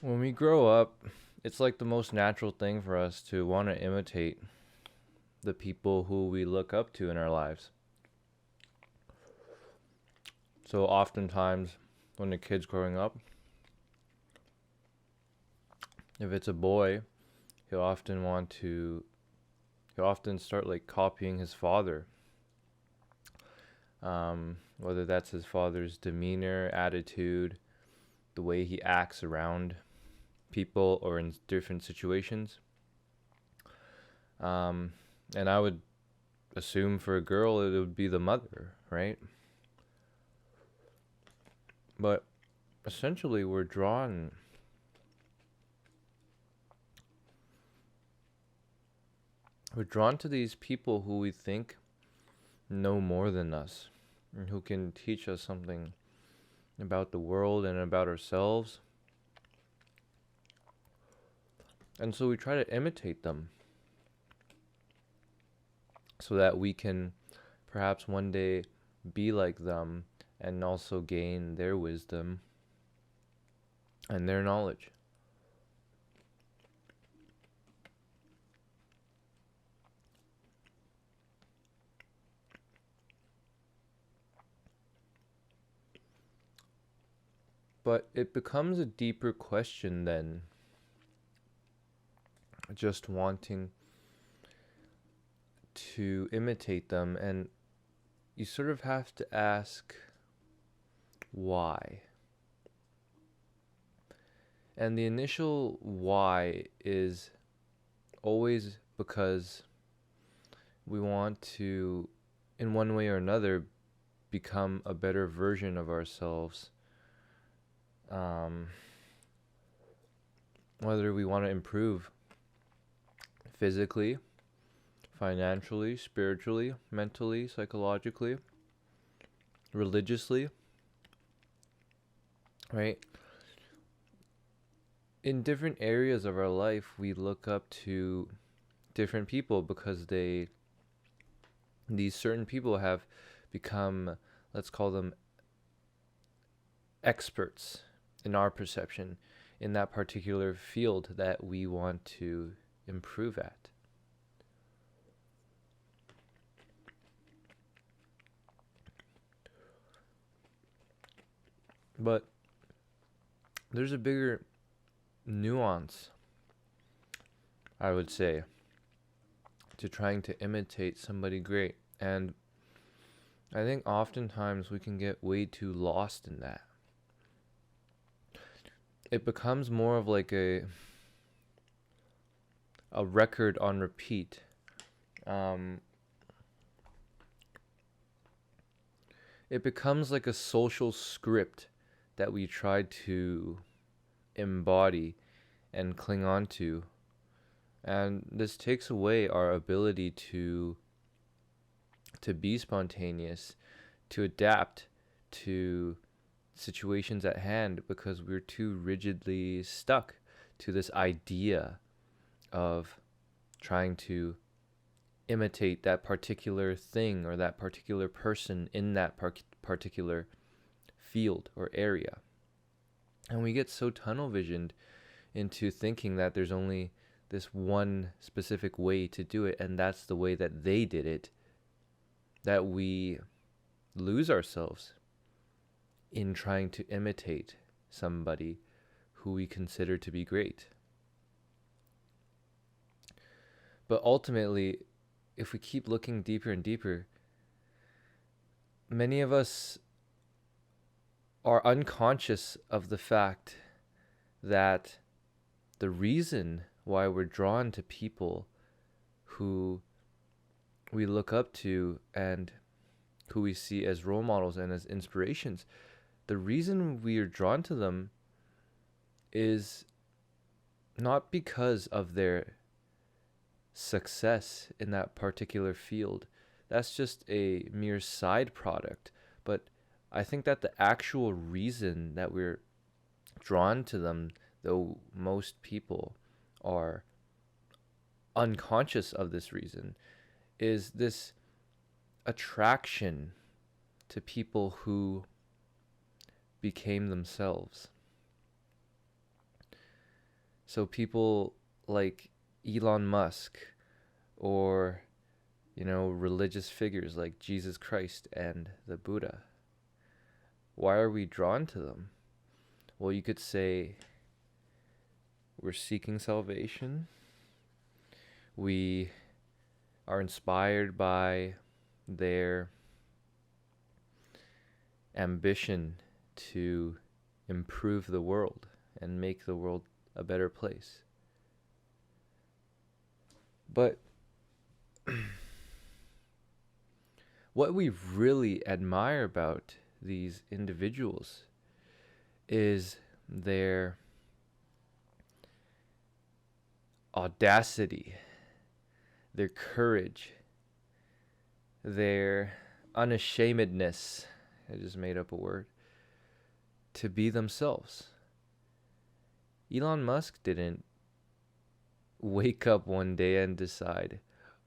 When we grow up, it's like the most natural thing for us to want to imitate the people who we look up to in our lives. So oftentimes, when the kid's growing up, if it's a boy, he'll often want to, he'll often start like copying his father. Whether that's his father's demeanor, attitude, the way he acts around people or in different situations. And I would assume for a girl it would be the mother, right? But essentially we're drawn to these people who we think know more than us and who can teach us something about the world and about ourselves. And so we try to imitate them so that we can perhaps one day be like them and also gain their wisdom and their knowledge. But it becomes a deeper question than just wanting to imitate them, and you sort of have to ask why. And the initial why is always because we want to, in one way or another, become a better version of ourselves. Whether we want to improve physically, financially, spiritually, mentally, psychologically, religiously, right? In different areas of our life, we look up to different people because these certain people have become, let's call them experts in our perception in that particular field that we want to improve at. But there's a bigger nuance, I would say, to trying to imitate somebody great. And I think oftentimes we can get way too lost in that. It becomes more of like a record on repeat. It becomes like a social script that we try to embody and cling on to. And this takes away our ability to be spontaneous, to adapt to situations at hand, because we're too rigidly stuck to this idea of trying to imitate that particular thing or that particular person in that particular field or area. And we get so tunnel visioned into thinking that there's only this one specific way to do it, and that's the way that they did it, that we lose ourselves in trying to imitate somebody who we consider to be great. But ultimately, if we keep looking deeper and deeper, many of us are unconscious of the fact that the reason why we're drawn to people who we look up to and who we see as role models and as inspirations, the reason we are drawn to them is not because of their success in that particular field. That's just a mere side product. But I think that the actual reason that we're drawn to them, though most people are unconscious of this reason, is this attraction to people who became themselves. So people like Elon Musk, or religious figures like Jesus Christ and the Buddha, why are we drawn to them? Well, you could say we're seeking salvation. We are inspired by their ambition to improve the world and make the world a better place. But what we really admire about these individuals is their audacity, their courage, their unashamedness. I just made up a word. To be themselves. Elon Musk didn't wake up one day and decide,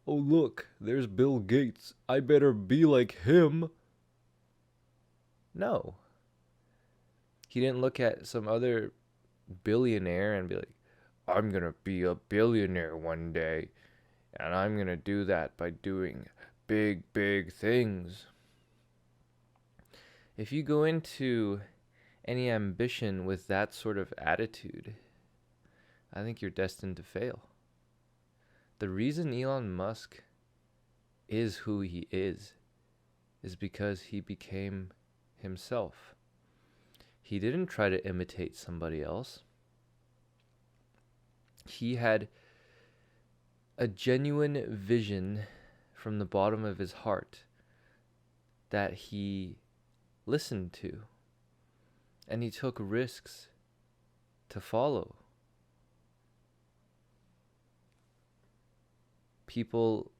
oh look, there's Bill Gates, I better be like him. No. He didn't look at some other billionaire and be like, I'm gonna be a billionaire one day, and I'm gonna do that by doing big things. If you go into any ambition with that sort of attitude, I think you're destined to fail. The reason Elon Musk is who he is because he became himself. He didn't try to imitate somebody else. He had a genuine vision from the bottom of his heart that he listened to, and he took risks to follow. People,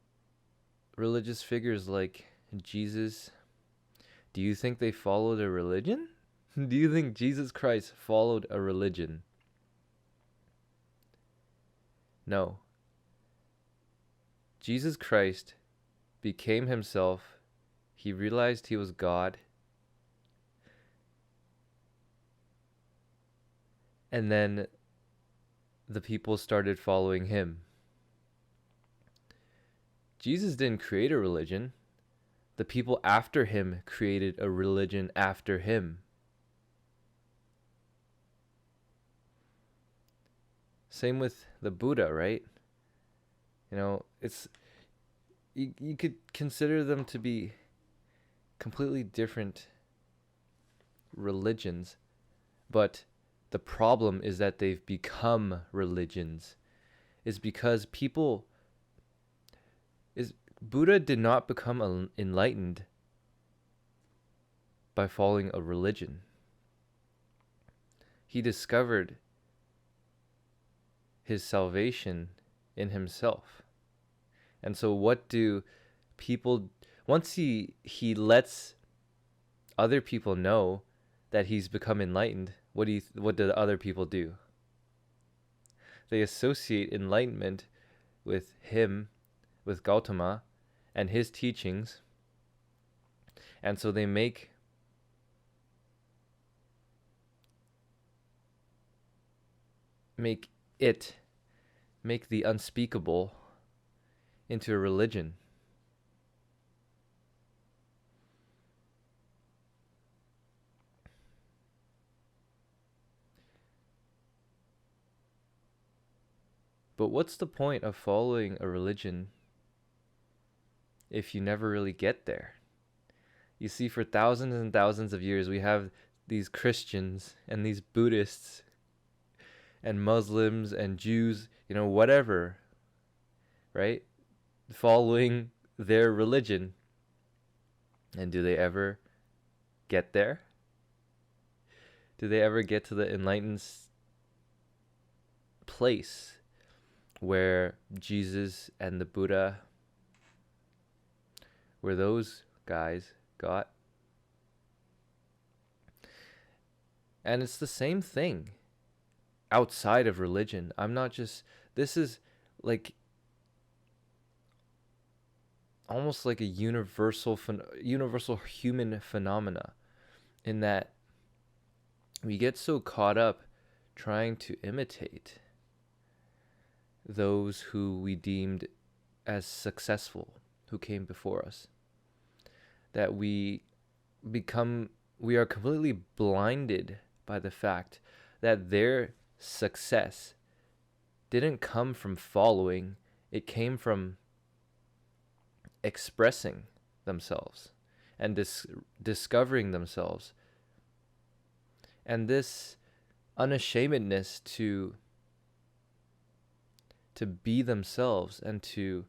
religious figures like Jesus, do you think they followed a religion? Do you think Jesus Christ followed a religion? No. Jesus Christ became himself. He realized he was God. And then the people started following him. Jesus didn't create a religion. The people after him created a religion after him. Same with the Buddha, right? It's you could consider them to be completely different religions, but the problem is that they've become religions. Is because Buddha did not become enlightened by following a religion. He discovered his salvation in himself. And so what do people, once he lets other people know that he's become enlightened, what do the other people do? They associate enlightenment with him, with Gautama and his teachings. And so they make the unspeakable into a religion. But what's the point of following a religion if you never really get there? You see, for thousands and thousands of years, we have these Christians and these Buddhists and Muslims and Jews, whatever, right? Following their religion. And do they ever get there? Do they ever get to the enlightened place where Jesus and the Buddha, where those guys got? And it's the same thing outside of religion. This is like almost like a universal human phenomena, in that we get so caught up trying to imitate those who we deemed as successful, who came before us, that we are completely blinded by the fact that their success didn't come from following, it came from expressing themselves and discovering themselves. And this unashamedness to be themselves and to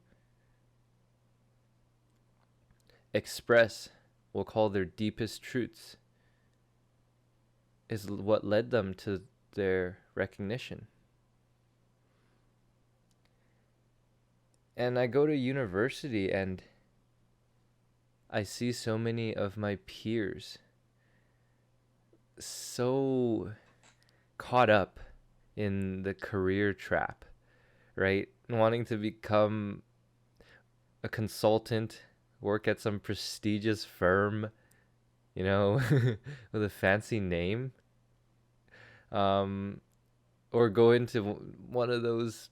express, we'll call their deepest truths, is what led them to their recognition. And I go to university and I see so many of my peers so caught up in the career trap, right? Wanting to become a consultant, work at some prestigious firm, you know, with a fancy name, or go into one of those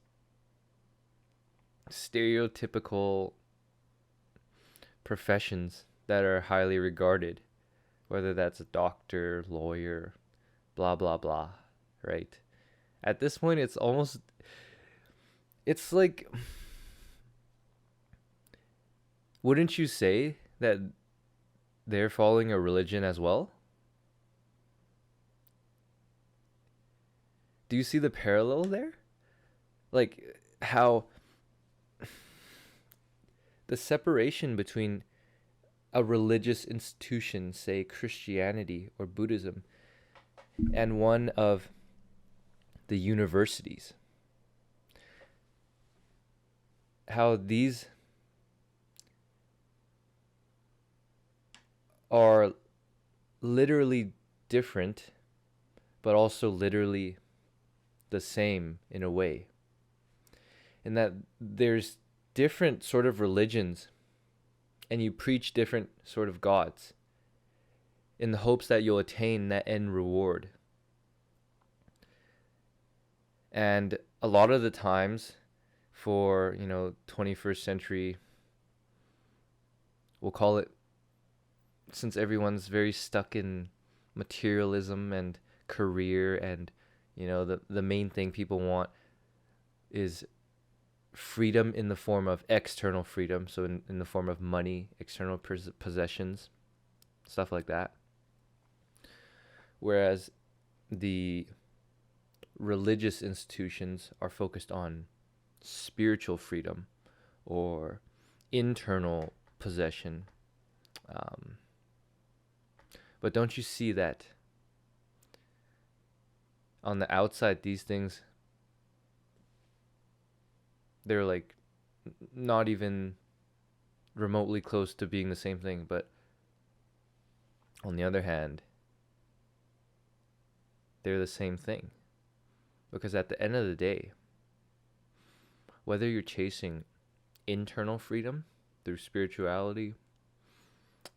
stereotypical professions that are highly regarded, whether that's a doctor, lawyer, blah, blah, blah, right? At this point, it's like, wouldn't you say that they're following a religion as well? Do you see the parallel there? Like, how the separation between a religious institution, say Christianity or Buddhism, and one of the universities, how these are literally different, but also literally the same in a way. In that there's different sort of religions and you preach different sort of gods in the hopes that you'll attain that end reward. And a lot of the times for, 21st century, we'll call it, since everyone's very stuck in materialism and career and, the main thing people want is freedom in the form of external freedom, so in the form of money, external possessions, stuff like that. Whereas the religious institutions are focused on spiritual freedom or internal possession. But don't you see that on the outside, these things, they're like not even remotely close to being the same thing, but on the other hand, they're the same thing. Because at the end of the day, whether you're chasing internal freedom through spirituality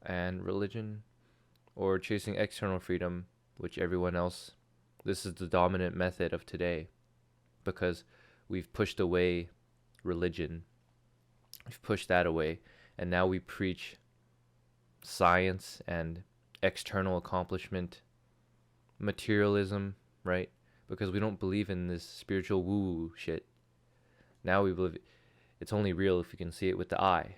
and religion, or chasing external freedom, which everyone else, this is the dominant method of today, because we've pushed away religion, we've pushed that away, and now we preach science and external accomplishment, materialism, right? Because we don't believe in this spiritual woo-woo shit. Now we believe it's only real if you can see it with the eye,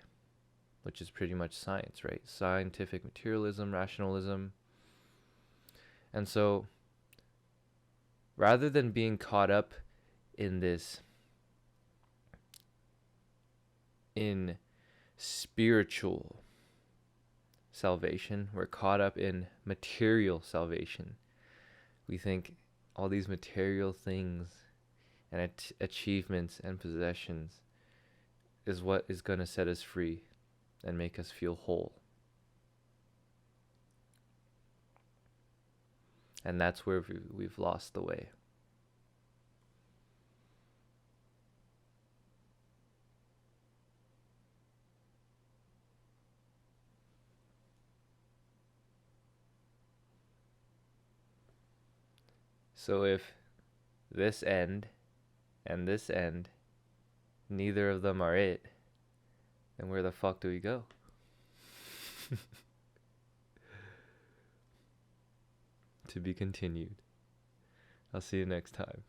which is pretty much science, right? Scientific materialism, rationalism. And so, rather than being caught up in this, in spiritual salvation, we're caught up in material salvation. We think all these material things and achievements and possessions is what is going to set us free and make us feel whole. And that's where we've lost the way. So if this end and this end neither of them are it, then where the fuck do we go? To be continued. I'll see you next time.